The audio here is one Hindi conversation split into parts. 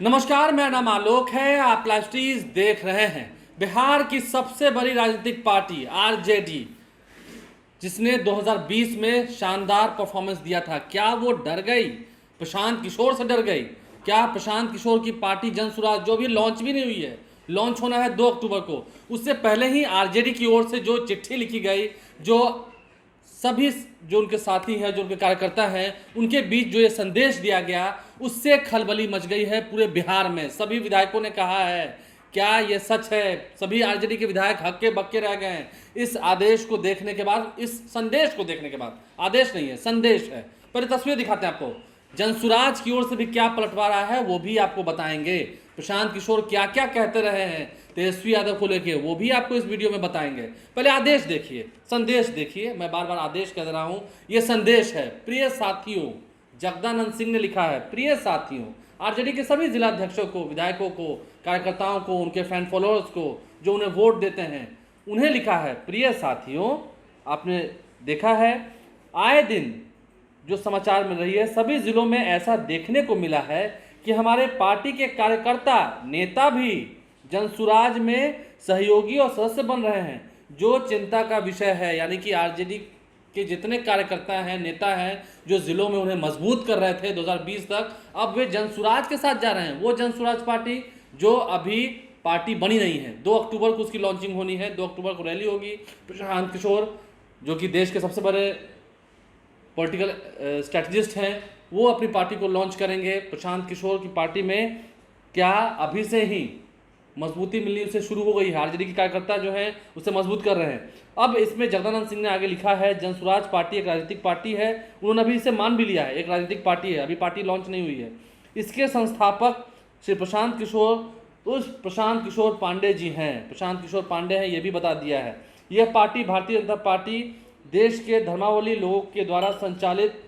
नमस्कार, मेरा नाम आलोक है। आप प्लास्टीज देख रहे हैं। बिहार की सबसे बड़ी राजनीतिक पार्टी आरजेडी, जिसने 2020 में शानदार परफॉर्मेंस दिया था, क्या वो डर गई? प्रशांत किशोर से डर गई क्या? प्रशांत किशोर की पार्टी जनसुराज जो भी लॉन्च भी नहीं हुई है, लॉन्च होना है 2 अक्टूबर को, उससे पहले ही आरजेडी की ओर से जो चिट्ठी लिखी गई, जो सभी जो उनके साथी हैं, जो उनके कार्यकर्ता हैं, उनके बीच जो ये संदेश दिया गया, उससे खलबली मच गई है पूरे बिहार में। सभी विधायकों ने कहा है, क्या ये सच है? सभी आरजेडी के विधायक हक्के बक्के रह गए हैं इस आदेश को देखने के बाद, इस संदेश को देखने के बाद। आदेश नहीं है, संदेश है। पहले तस्वीर दिखाते हैं आपको। जनसुराज की ओर से भी क्या पलटवार आया है वो भी आपको बताएंगे। प्रशांत किशोर क्या क्या कहते रहे हैं तेजस्वी यादव को लेके, वो भी आपको इस वीडियो में बताएंगे। पहले आदेश देखिए, संदेश देखिए। मैं बार बार आदेश कह रहा हूं, ये संदेश है। प्रिय साथियों, जगदानंद सिंह ने लिखा है, प्रिय साथियों, आरजेडी के सभी जिलाध्यक्षों को, विधायकों को, कार्यकर्ताओं को, उनके फैन फॉलोअर्स को, जो उन्हें वोट देते हैं, उन्हें लिखा है, प्रिय साथियों, आपने देखा है आए दिन जो समाचार मिल रही है, सभी जिलों में ऐसा देखने को मिला है कि हमारे पार्टी के कार्यकर्ता, नेता भी जनसुराज में सहयोगी और सदस्य बन रहे हैं, जो चिंता का विषय है। यानी कि आरजेडी के जितने कार्यकर्ता हैं, नेता हैं, जो जिलों में उन्हें मजबूत कर रहे थे 2020 तक, अब वे जनसुराज के साथ जा रहे हैं। वो जनसुराज पार्टी जो अभी पार्टी बनी नहीं है, 2 अक्टूबर को उसकी लॉन्चिंग होनी है, 2 अक्टूबर को रैली होगी। प्रशांत किशोर जो कि देश के सबसे बड़े पॉलिटिकल स्ट्रेटजिस्ट हैं, वो अपनी पार्टी को लॉन्च करेंगे। प्रशांत किशोर की पार्टी में क्या अभी से ही मजबूती मिलनी उसे शुरू हो गई है? आरजेडी के कार्यकर्ता जो हैं उसे मजबूत कर रहे हैं। अब इसमें जगदानंद सिंह ने आगे लिखा है, जनसुराज पार्टी एक राजनीतिक पार्टी है। उन्होंने अभी इसे मान भी लिया है, एक राजनीतिक पार्टी है, अभी पार्टी लॉन्च नहीं हुई है। इसके संस्थापक श्री प्रशांत किशोर, तो प्रशांत किशोर पांडे जी हैं। प्रशांत किशोर पांडे हैं, ये भी बता दिया है। यह पार्टी, भारतीय जनता पार्टी, देश के धर्मावलंबी लोगों के द्वारा संचालित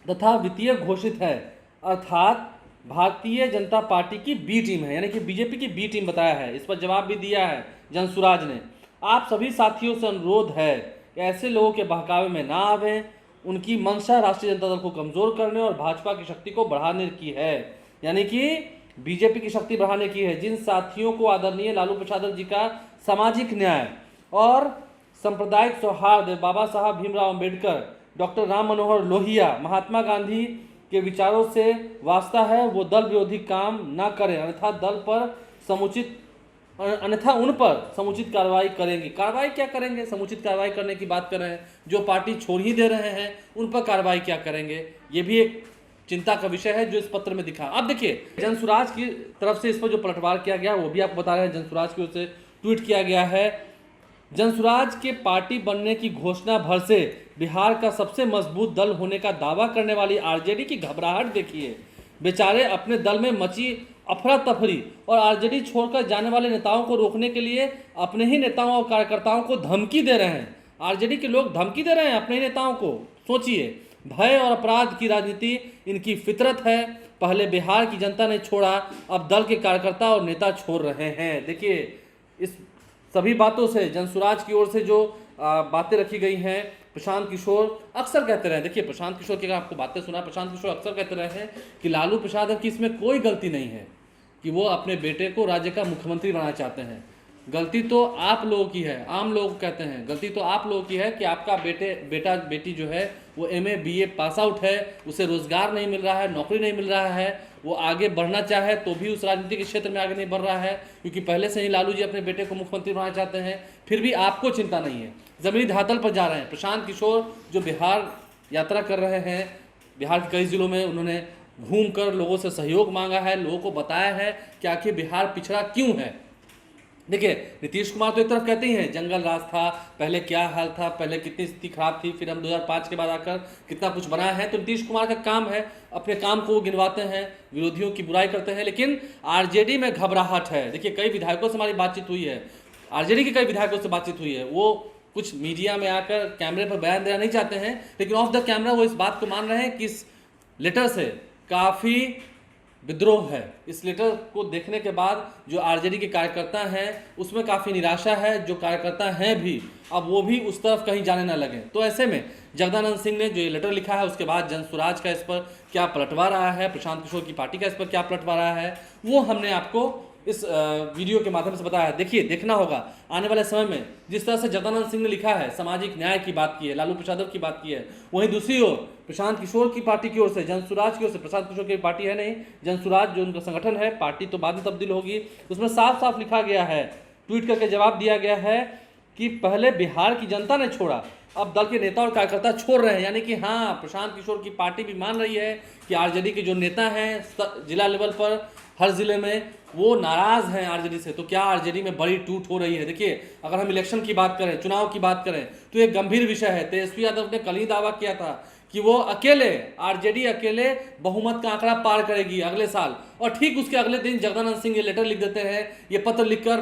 तथा वित्तीय घोषित है, अर्थात भारतीय जनता पार्टी की बी टीम है, यानी कि बीजेपी की बी टीम बताया है। इस पर जवाब भी दिया है जनसुराज ने। आप सभी साथियों से अनुरोध है कि ऐसे लोगों के बहकावे में ना आवें। उनकी मंशा राष्ट्रीय जनता दल को कमजोर करने और भाजपा की शक्ति को बढ़ाने की है, यानी कि बीजेपी की शक्ति बढ़ाने की है। जिन साथियों को आदरणीय लालू प्रसाद जी का सामाजिक न्याय और सांप्रदायिक सौहार्द, बाबा साहब भीमराव अंबेडकर, डॉक्टर राम मनोहर लोहिया, महात्मा गांधी के विचारों से वास्ता है, वो दल विरोधी काम ना करें, अन्यथा उन पर समुचित कार्रवाई करेंगे। कार्रवाई क्या करेंगे? समुचित कार्रवाई करने की बात कर रहे हैं। जो पार्टी छोड़ ही दे रहे हैं उन पर कार्रवाई क्या करेंगे, ये भी एक चिंता का विषय है जो इस पत्र में दिखा। अब देखिए, जनसुराज की तरफ से इस पर जो पलटवार किया गया वो भी आपको बता रहे हैं। जनसुराज की ओर से ट्वीट किया गया है, जनसुराज के पार्टी बनने की घोषणा भर से बिहार का सबसे मजबूत दल होने का दावा करने वाली आरजेडी की घबराहट देखिए। बेचारे अपने दल में मची अफरा तफरी और आरजेडी छोड़कर जाने वाले नेताओं को रोकने के लिए अपने ही नेताओं और कार्यकर्ताओं को धमकी दे रहे हैं। आरजेडी के लोग धमकी दे रहे हैं अपने ही नेताओं को। सोचिए, भय और अपराध की राजनीति इनकी फितरत है। पहले बिहार की जनता ने छोड़ा, अब दल के कार्यकर्ता और नेता छोड़ रहे हैं। देखिए, इस सभी बातों से जनसुराज की ओर से जो बातें रखी गई हैं, प्रशांत किशोर अक्सर कहते रहे, देखिए प्रशांत किशोर की अगर आपको बातें सुना, प्रशांत किशोर अक्सर कहते रहे हैं कि लालू प्रसाद की इसमें कोई गलती नहीं है कि वो अपने बेटे को राज्य का मुख्यमंत्री बनाना चाहते हैं। गलती तो आप लोगों की है। आम लोग कहते हैं गलती तो आप लोगों की है कि आपका बेटा बेटी जो है वो MA BA पास आउट है, उसे रोजगार नहीं मिल रहा है, नौकरी नहीं मिल रहा है, वो आगे बढ़ना चाहे तो भी उस राजनीति के क्षेत्र में आगे नहीं बढ़ रहा है, क्योंकि पहले से ही लालू जी अपने बेटे को मुख्यमंत्री बनाना चाहते हैं। फिर भी आपको चिंता नहीं है, जमीनी धरातल पर जा रहे हैं। प्रशांत किशोर जो बिहार यात्रा कर रहे हैं, बिहार के कई जिलों में उन्होंने घूमकर लोगों से सहयोग मांगा है, लोगों को बताया है कि आखिर बिहार पिछड़ा क्यों है। देखिए, नीतीश कुमार तो एक तरफ कहते ही हैं जंगल राज था, पहले क्या हाल था, पहले कितनी स्थिति खराब थी, फिर हम 2005 के बाद आकर कितना कुछ बनाया है। तो नीतीश कुमार का काम है, अपने काम को गिनवाते हैं, विरोधियों की बुराई करते हैं। लेकिन आरजेडी में घबराहट है। देखिए, कई विधायकों से हमारी बातचीत हुई है, आरजेडी के कई विधायकों से बातचीत हुई है। वो कुछ मीडिया में आकर कैमरे पर बयान देना नहीं चाहते हैं, लेकिन ऑफ द कैमरा वो इस बात को मान रहे हैं कि इस लेटर से काफ़ी विद्रोह है। इस लेटर को देखने के बाद जो आरजेडी के कार्यकर्ता हैं उसमें काफ़ी निराशा है। जो कार्यकर्ता हैं भी अब वो भी उस तरफ कहीं जाने ना लगे। तो ऐसे में जगदानंद सिंह ने जो ये लेटर लिखा है, उसके बाद जनसुराज का इस पर क्या पलटवार आया है, प्रशांत किशोर की पार्टी का इस पर क्या पलटवार आया है, वो हमने आपको इस वीडियो के माध्यम से बताया है। देखिए, देखना होगा आने वाले समय में जिस तरह से जगदानंद सिंह ने लिखा है, सामाजिक न्याय की बात की है, लालू प्रसाद की बात की है, वहीं दूसरी ओर प्रशांत किशोर की पार्टी की ओर से, जनसुराज की ओर से, प्रशांत किशोर की पार्टी है नहीं, जनसुराज जो उनका संगठन है, पार्टी तो बाद में तब्दील होगी, उसमें साफ साफ लिखा गया है, ट्वीट करके जवाब दिया गया है कि पहले बिहार की जनता ने छोड़ा, अब दल के नेता और कार्यकर्ता छोड़ रहे हैं। यानी कि हाँ, प्रशांत किशोर की पार्टी भी मान रही है कि आरजेडी के जो नेता हैं जिला लेवल पर, हर जिले में, वो नाराज हैं आरजेडी से। तो क्या आरजेडी में बड़ी टूट हो रही है? देखिए, अगर हम इलेक्शन की बात करें, चुनाव की बात करें, तो एक गंभीर विषय है। तेजस्वी यादव ने कल ही दावा किया था कि वो अकेले, आरजेडी अकेले बहुमत का आंकड़ा पार करेगी अगले साल, और ठीक उसके अगले दिन जगदानंद सिंह ये लेटर लिख देते हैं, ये पत्र लिखकर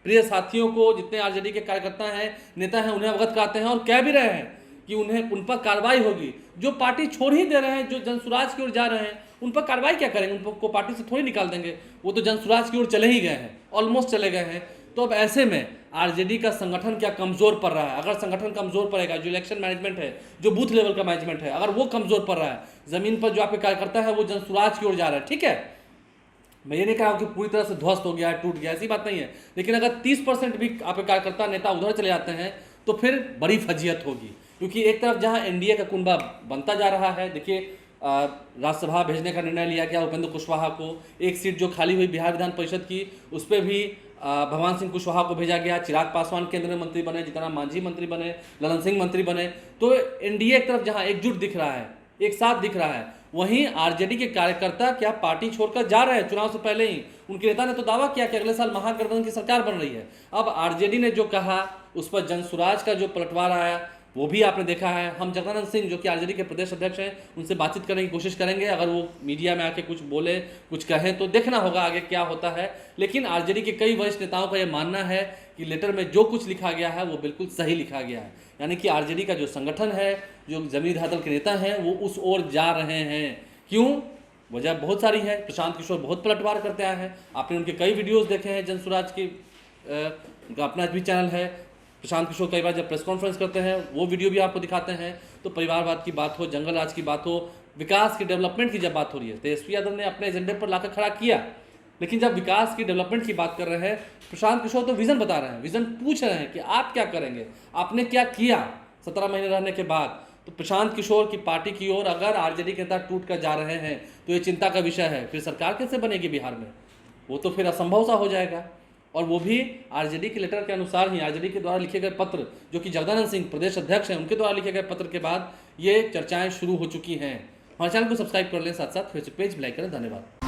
प्रिय साथियों को, जितने आरजेडी के कार्यकर्ता हैं, नेता हैं, उन्हें अवगत कराते हैं और कह भी रहे हैं कि उन पर कार्रवाई होगी। जो पार्टी छोड़ ही दे रहे हैं, जो जनसुराज की ओर जा रहे हैं, उन पर कार्रवाई क्या करेंगे? उनको पार्टी से थोड़ी निकाल देंगे, वो तो जनसुराज की ओर चले ही गए हैं, ऑलमोस्ट चले गए हैं। तो अब ऐसे में आरजेडी का संगठन क्या कमजोर पड़ रहा है? अगर संगठन कमजोर पड़ेगा, जो इलेक्शन मैनेजमेंट है, जो बूथ लेवल का मैनेजमेंट है, अगर वो कमजोर पड़ रहा है, जमीन पर जो आपके कार्यकर्ता है वो जनसुराज की ओर जा रहा है, ठीक है, मैं ये नहीं कह रहा हूँ कि पूरी तरह से ध्वस्त हो गया है, टूट गया, ऐसी बात नहीं है, लेकिन अगर 30% भी आपके कार्यकर्ता नेता उधर चले जाते हैं तो फिर बड़ी फजीयत होगी। क्योंकि एक तरफ जहाँ एनडीए का कुनबा बनता जा रहा है, देखिए राज्यसभा भेजने का निर्णय लिया गया उपेंद्र कुशवाहा को, एक सीट जो खाली हुई बिहार विधान परिषद की, उस पर भी भगवान सिंह कुशवाहा को भेजा गया, चिराग पासवान केंद्रीय मंत्री बने, जीतनराम मांझी मंत्री बने, ललन सिंह मंत्री बने। तो एनडीए एक तरफ जहाँ एकजुट दिख रहा है, एक साथ दिख रहा है, वहीं आरजेडी के कार्यकर्ता क्या पार्टी छोड़कर जा रहे हैं? चुनाव से पहले ही उनके नेता ने तो दावा किया कि अगले साल महागठबंधन की सरकार बन रही है। अब आरजेडी ने जो कहा, उस पर जनसुराज का जो पलटवार आया, वो भी आपने देखा है। हम जगदानंद सिंह जो कि आरजेडी के प्रदेश अध्यक्ष हैं, उनसे बातचीत करने की कोशिश करेंगे। अगर वो मीडिया में आके कुछ बोले, कुछ कहें, तो देखना होगा आगे क्या होता है। लेकिन आरजेडी के कई वरिष्ठ नेताओं का ये मानना है कि लेटर में जो कुछ लिखा गया है वो बिल्कुल सही लिखा गया है। यानी कि आरजेडी का जो संगठन है, जो जमींदार दल के नेता हैं, वो उस ओर जा रहे हैं। क्यों? वजह बहुत सारी है। प्रशांत किशोर बहुत पलटवार करते आए हैं, आपने उनके कई वीडियोस देखे हैं। जनसुराज की उनका अपना भी चैनल है। प्रशांत किशोर कई बार जब प्रेस कॉन्फ्रेंस करते हैं, वो वीडियो भी आपको दिखाते हैं। तो परिवारवाद की बात हो, जंगल राज की बात हो, विकास की, डेवलपमेंट की जब बात हो रही है, तेजस्वी यादव ने अपने एजेंडे पर लाकर खड़ा किया। लेकिन जब विकास की, डेवलपमेंट की बात कर रहे हैं, प्रशांत किशोर तो विजन बता रहे हैं, विजन पूछ रहे हैं कि आप क्या करेंगे, आपने क्या किया 17 महीने रहने के बाद। तो प्रशांत किशोर की पार्टी की ओर अगर आरजेडी के नेता टूट कर जा रहे हैं तो ये चिंता का विषय है। फिर सरकार कैसे बनेगी बिहार में? वो तो फिर असंभव सा हो जाएगा। और वो भी आरजेडी के लेटर के अनुसार ही, आरजेडी के द्वारा लिखे गए पत्र, जो कि जगदानंद सिंह प्रदेश अध्यक्ष हैं, उनके द्वारा लिखे गए पत्र के बाद ये चर्चाएं शुरू हो चुकी हैं। हमारे चैनल को सब्सक्राइब कर लें, साथ साथ फेसबुक पेज भी लाइक करें। धन्यवाद।